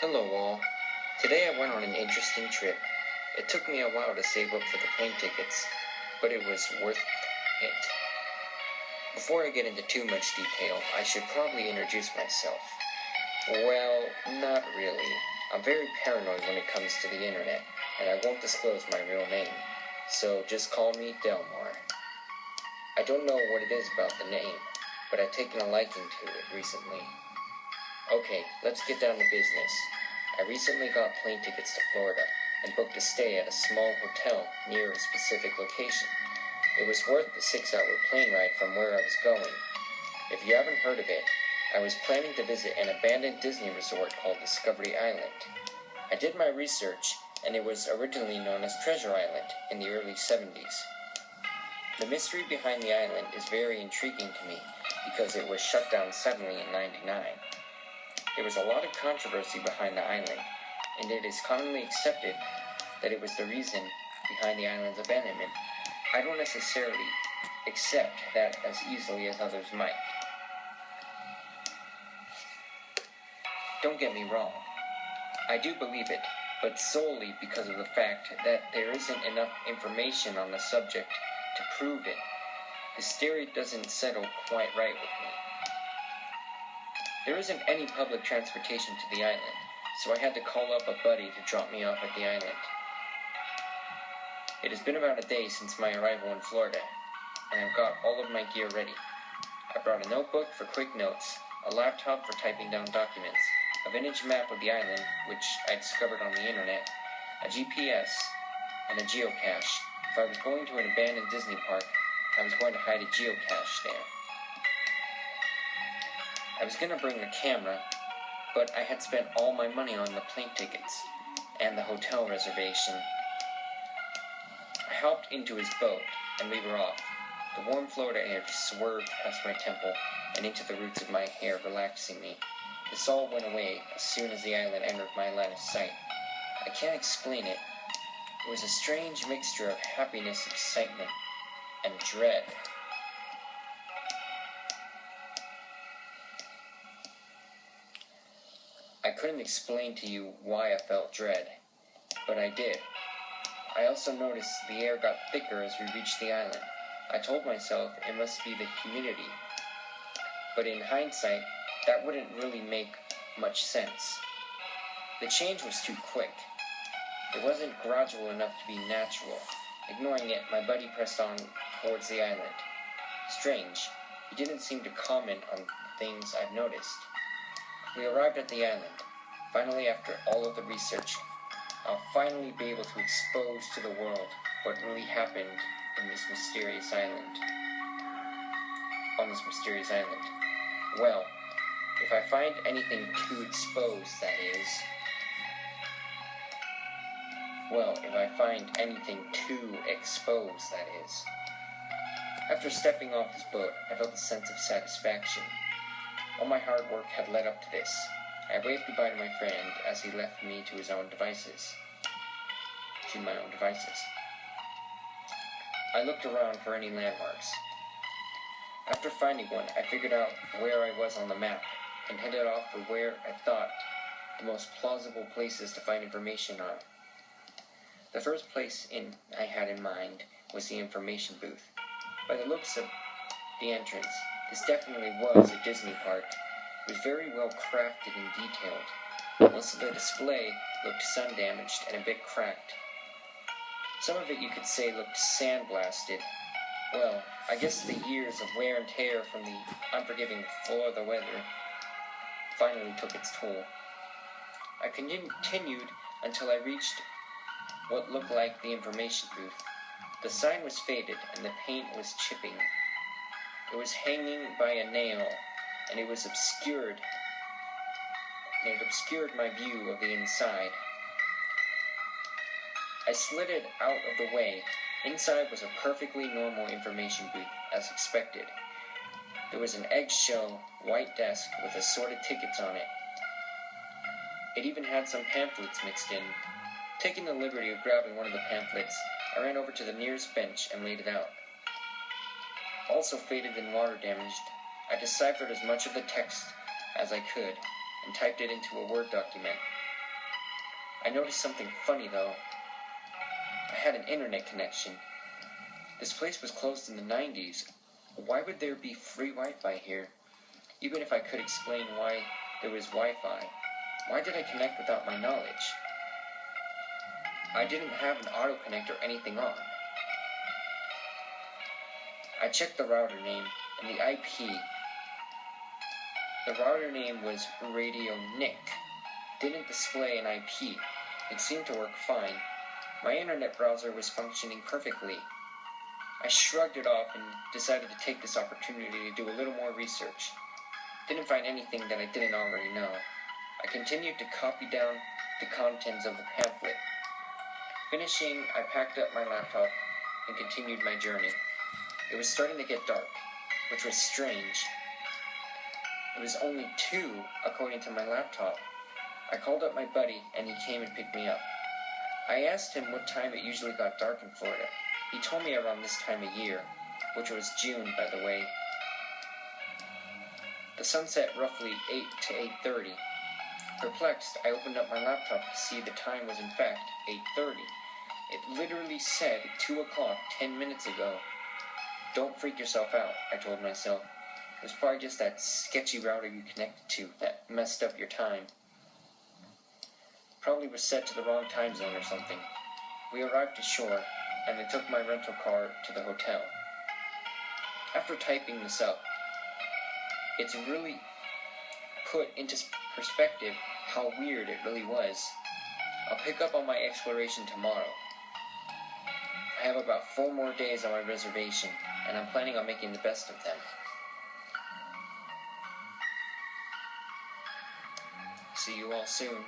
Hello all. Today I went on an interesting trip. It took me a while to save up for the plane tickets, but it was worth it. Before I get into too much detail, I should probably introduce myself. Well, not really. I'm very paranoid when it comes to the internet, and I won't disclose my real name, so just call me Delmar. I don't know what it is about the name, but I've taken a liking to it recently. Okay, let's get down to business. I recently got plane tickets to Florida and booked a stay at a small hotel near a specific location. It was worth the 6-hour plane ride from where I was going. If you haven't heard of it, I was planning to visit an abandoned Disney resort called Discovery Island. I did my research, and it was originally known as Treasure Island in the early 70s. The mystery behind the island is very intriguing to me because it was shut down suddenly in '99. There was a lot of controversy behind the island, and it is commonly accepted that it was the reason behind the island's abandonment. I don't necessarily accept that as easily as others might. Don't get me wrong, I do believe it, but solely because of the fact that there isn't enough information on the subject to prove it. This theory doesn't settle quite right with me. There isn't any public transportation to the island, so I had to call up a buddy to drop me off at the island. It has been about a day since my arrival in Florida, and I've got all of my gear ready. I brought a notebook for quick notes, a laptop for typing down documents, a vintage map of the island, which I discovered on the internet, a GPS, and a geocache. If I was going to an abandoned Disney park, I was going to hide a geocache there. I was going to bring a camera, but I had spent all my money on the plane tickets and the hotel reservation. I hopped into his boat, and we were off. The warm Florida air swerved past my temple and into the roots of my hair, relaxing me. This all went away as soon as the island entered my line of sight. I can't explain it. It was a strange mixture of happiness, excitement, and dread. I couldn't explain to you why I felt dread, but I did. I also noticed the air got thicker as we reached the island. I told myself it must be the humidity, but in hindsight, that wouldn't really make much sense. The change was too quick. It wasn't gradual enough to be natural. Ignoring it, my buddy pressed on towards the island. Strange, he didn't seem to comment on things I've noticed. We arrived at the island. Finally, after all of the research, I'll finally be able to expose to the world what really happened in this mysterious island. On this mysterious island. Well, if I find anything to expose, that is. After stepping off his boat, I felt a sense of satisfaction. All my hard work had led up to this. I waved goodbye to my friend as he left me to my own devices. I looked around for any landmarks. After finding one, I figured out where I was on the map and headed off for where I thought the most plausible places to find information on. The first place I had in mind was the information booth. By the looks of the entrance, this definitely was a Disney park. It was very well crafted and detailed. Most of the display looked sun-damaged and a bit cracked. Some of it you could say looked sandblasted. Well, I guess the years of wear and tear from the unforgiving Florida weather finally took its toll. I continued until I reached what looked like the information booth. The sign was faded and the paint was chipping. It was hanging by a nail, and it obscured my view of the inside. I slid it out of the way. Inside was a perfectly normal information booth, as expected. There was an eggshell white desk with assorted tickets on it. It even had some pamphlets mixed in. Taking the liberty of grabbing one of the pamphlets, I ran over to the nearest bench and laid it out. Also faded and water damaged, I deciphered as much of the text as I could and typed it into a Word document. I noticed something funny though. I had an internet connection. This place was closed in the 90s. Why would there be free Wi-Fi here? Even if I could explain why there was Wi-Fi, why did I connect without my knowledge? I didn't have an auto-connect or anything on. I checked the router name and the IP. The router name was Radio Nick. Didn't display an IP. It seemed to work fine. My internet browser was functioning perfectly. I shrugged it off and decided to take this opportunity to do a little more research. Didn't find anything that I didn't already know. I continued to copy down the contents of the pamphlet. Finishing, I packed up my laptop and continued my journey. It was starting to get dark, which was strange. It was only 2, according to my laptop. I called up my buddy, and he came and picked me up. I asked him what time it usually got dark in Florida. He told me around this time of year, which was June, by the way. The sun set roughly 8 to 8:30. Perplexed, I opened up my laptop to see the time was in fact 8:30. It literally said 2 o'clock 10 minutes ago. Don't freak yourself out, I told myself. It was probably just that sketchy router you connected to that messed up your time. Probably was set to the wrong time zone or something. We arrived to shore, and I took my rental car to the hotel. After typing this up, it's really put into perspective how weird it really was. I'll pick up on my exploration tomorrow. I have about 4 more days on my reservation, and I'm planning on making the best of them. See you all soon.